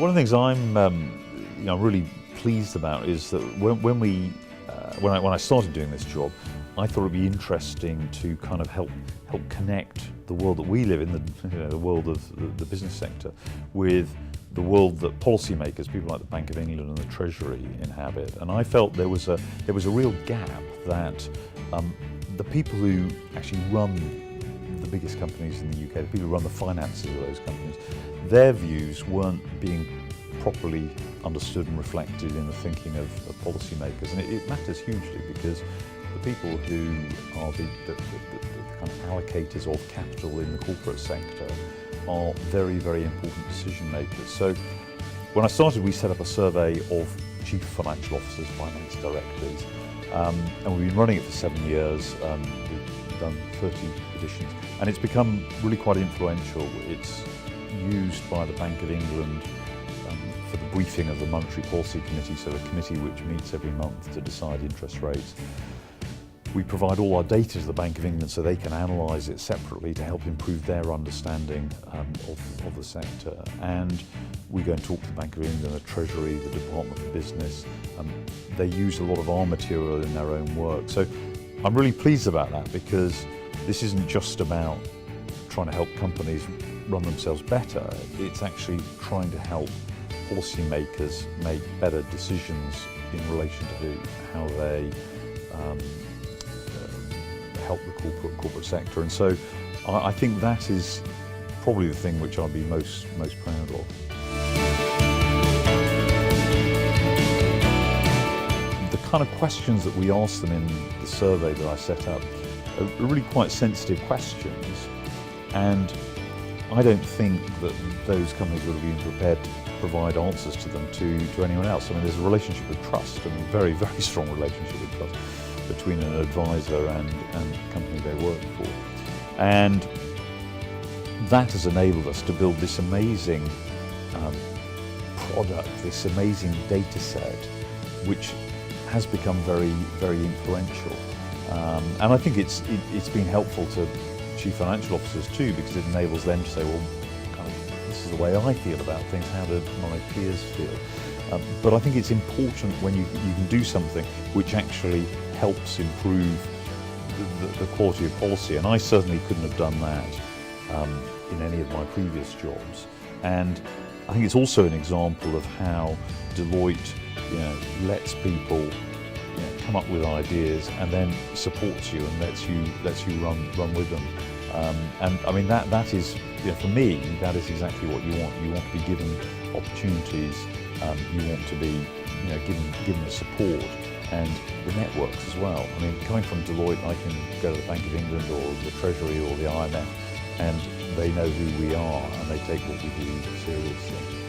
One of the things I'm really pleased about is that when I started doing this job, I thought it'd be interesting to kind of help connect the world that we live in, the world of the business sector, with the world that policymakers, people like the Bank of England and the Treasury, inhabit. And I felt there was a real gap that the people who actually run the biggest companies in the UK, the people who run the finances of those companies, their views weren't being properly understood and reflected in the thinking of policymakers. And it matters hugely, because the people who are the kind of allocators of capital in the corporate sector are very, very important decision makers. So when I started, we set up a survey of chief financial officers, finance directors, and we've been running it for 7 years. We've done 30 editions, and it's become really quite influential. It's used by the Bank of England for the briefing of the Monetary Policy Committee, so a committee which meets every month to decide interest rates. We provide all our data to the Bank of England so they can analyse it separately to help improve their understanding of the sector. And we go and talk to the Bank of England, the Treasury, the Department for Business. They use a lot of our material in their own work. So I'm really pleased about that, because this isn't just about trying to help companies run themselves better. It's actually trying to help policymakers make better decisions in relation to how they help the corporate sector. And so I think that is probably the thing which I'll be most proud of. The kind of questions that we ask them in the survey that I set up are really quite sensitive questions, and I don't think that those companies would have been prepared to provide answers to them to anyone else. I mean, there's a relationship of trust, and a very, very strong relationship of trust between an advisor and the company they work for. And that has enabled us to build this amazing product, this amazing data set, which has become very, very influential. And I think it's been helpful to chief financial officers too, because it enables them to say, well, kind of, this is the way I feel about things, how do my peers feel? But I think it's important when you can do something which actually helps improve the quality of policy, and I certainly couldn't have done that in any of my previous jobs. And I think it's also an example of how Deloitte lets people come up with ideas and then supports you and lets you run with them. And I mean that is, for me, that is exactly what you want. You want to be given opportunities. You want to be given the support and the networks as well. I mean, coming from Deloitte, I can go to the Bank of England or the Treasury or the IMF, and they know who we are and they take what we do seriously.